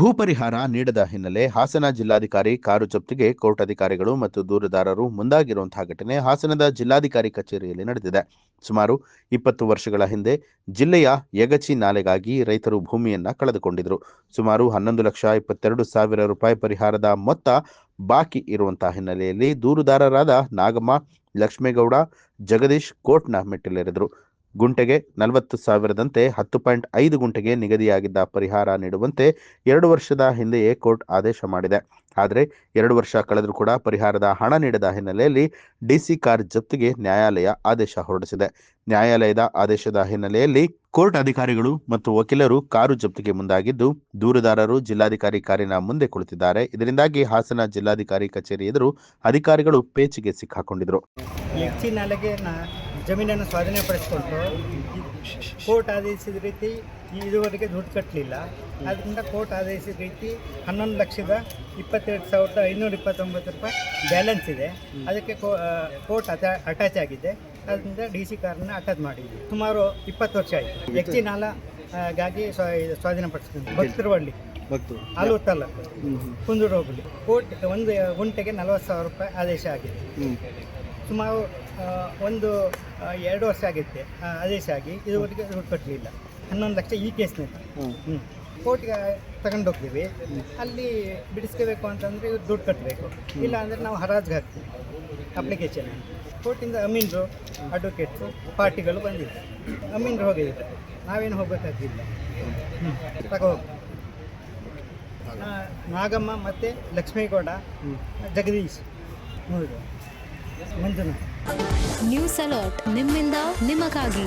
ಭೂ ಪರಿಹಾರ ನೀಡದ ಹಿನ್ನೆಲೆ ಹಾಸನ ಜಿಲ್ಲಾಧಿಕಾರಿ ಕಾರು ಜಪ್ತಿಗೆ ಕೋರ್ಟ್ ಅಧಿಕಾರಿಗಳು ಮತ್ತು ದೂರುದಾರರು ಮುಂದಾಗಿರುವಂತಹ ಘಟನೆ ಹಾಸನದ ಜಿಲ್ಲಾಧಿಕಾರಿ ಕಚೇರಿಯಲ್ಲಿ ನಡೆದಿದೆ. ಸುಮಾರು 20 ವರ್ಷಗಳ ಹಿಂದೆ ಜಿಲ್ಲೆಯ ಯಗಚಿ ನಾಲೆಗಾಗಿ ರೈತರು ಭೂಮಿಯನ್ನ ಕಳೆದುಕೊಂಡಿದ್ರು. ಸುಮಾರು 11,22,000 ರೂಪಾಯಿ ಪರಿಹಾರದ ಮೊತ್ತ ಬಾಕಿ ಇರುವಂತಹ ಹಿನ್ನೆಲೆಯಲ್ಲಿ ದೂರುದಾರರಾದ ನಾಗಮ್ಮ, ಲಕ್ಷ್ಮೇಗೌಡ, ಜಗದೀಶ್ ಕೋರ್ಟ್ನ ಮೆಟ್ಟಿಲೇರಿದ್ರು. ಗುಂಟೆಗೆ 40,000ದಂತೆ 10.5 ಗುಂಟೆಗೆ ನಿಗದಿಯಾಗಿದ್ದ ಪರಿಹಾರ ನೀಡುವಂತೆ 2 ವರ್ಷದ ಹಿಂದೆಯೇ ಕೋರ್ಟ್ ಆದೇಶ ಮಾಡಿದೆ. ಆದರೆ 2 ವರ್ಷ ಕಳೆದರೂ ಕೂಡ ಪರಿಹಾರದ ಹಣ ನೀಡದ ಹಿನ್ನೆಲೆಯಲ್ಲಿ ಡಿಸಿ ಕಾರ್ ಜಪ್ತಿಗೆ ನ್ಯಾಯಾಲಯ ಆದೇಶ ಹೊರಡಿಸಿದೆ. ನ್ಯಾಯಾಲಯದ ಆದೇಶದ ಹಿನ್ನೆಲೆಯಲ್ಲಿ ಕೋರ್ಟ್ ಅಧಿಕಾರಿಗಳು ಮತ್ತು ವಕೀಲರು ಕಾರು ಜಪ್ತಿಗೆ ಮುಂದಾಗಿದ್ದು, ದೂರುದಾರರು ಜಿಲ್ಲಾಧಿಕಾರಿ ಕಾರಿನ ಮುಂದೆ ಕುಳಿತಿದ್ದಾರೆ. ಇದರಿಂದಾಗಿ ಹಾಸನ ಜಿಲ್ಲಾಧಿಕಾರಿ ಕಚೇರಿ ಎದುರು ಅಧಿಕಾರಿಗಳು ಪೇಚಿಗೆ ಸಿಕ್ಕಾಕೊಂಡಿದ್ರು. ಜಮೀನನ್ನು ಸ್ವಾಧೀನಪಡಿಸಿಕೊಂಡು ಕೋರ್ಟ್ ಆದೇಶಿಸಿದ ರೀತಿ ಇದುವರೆಗೆ ದುಡ್ಡು ಕಟ್ಟಲಿಲ್ಲ. ಆದ್ದರಿಂದ ಕೋರ್ಟ್ ಆದೇಶಿಸಿದ ರೀತಿ 11,22,529 ರೂಪಾಯಿ ಬ್ಯಾಲೆನ್ಸ್ ಇದೆ. ಅದಕ್ಕೆ ಕೋರ್ಟ್ ಅಟ್ಯಾಚ್ ಆಗಿದೆ. ಅದರಿಂದ ಡಿ.ಸಿ ಕಾರನ್ನ ಅಟ್ಯಾಚ್ ಮಾಡಿದ್ವಿ. ಸುಮಾರು 20 ವರ್ಷ ಆಯಿತು. ಎಕ್ಚಿ ನಾಲಗಾಗಿ ಸ್ವಾಧೀನಪಡಿಸ್ಕೊಂಡು ಭಕ್ತರವಳ್ಳಿ ಆಲೂರು ತಾಲೂಕು ಕುಂದೂರು ಹೋಬಳಿ. ಕೋರ್ಟ್ ಒಂದು ಗುಂಟೆಗೆ 40,000 ರೂಪಾಯಿ ಆದೇಶ ಆಗಿದೆ. ಸುಮಾರು 2 ವರ್ಷ ಆಗಿತ್ತೆ ಆದೇಶ ಆಗಿ ಇದುವರೆಗೆ ದುಡ್ಡು ಕಟ್ಟಲಿಲ್ಲ. 11 ಲಕ್ಷ ಈ ಕೇಸ್ನಲ್ಲಿ ಕೋರ್ಟ್ಗೆ ತಗೊಂಡೋಗ್ತೀವಿ. ಅಲ್ಲಿ ಬಿಡಿಸ್ಕೋಬೇಕು ಅಂತಂದರೆ ಇವ್ರು ದುಡ್ಡು ಕಟ್ಟಬೇಕು. ಇಲ್ಲ ಅಂದರೆ ನಾವು ಹರಾಜಿಗೆ ಹಾಕ್ತೀವಿ ಅಪ್ಲಿಕೇಶನ್. ಕೋರ್ಟಿಂದ ಅಮೀನ್ರು, ಅಡ್ವೊಕೇಟ್ಸು, ಪಾರ್ಟಿಗಳು ಬಂದಿದ್ದೆ. ಅಮೀನ್ರು ಹೋಗಿದ್ದೆ, ನಾವೇನು ಹೋಗಬೇಕಾಗಿಲ್ಲ. ತಗೋಗಿ ನಾಗಮ್ಮ ಮತ್ತು ಲಕ್ಷ್ಮೇಗೌಡ, ಜಗದೀಶ್, ಮಂಜುನಾಥ್. ನ್ಯೂಸ್ ಅಲರ್ಟ್, ನಿಮ್ಮಿಂದ ನಿಮಗಾಗಿ.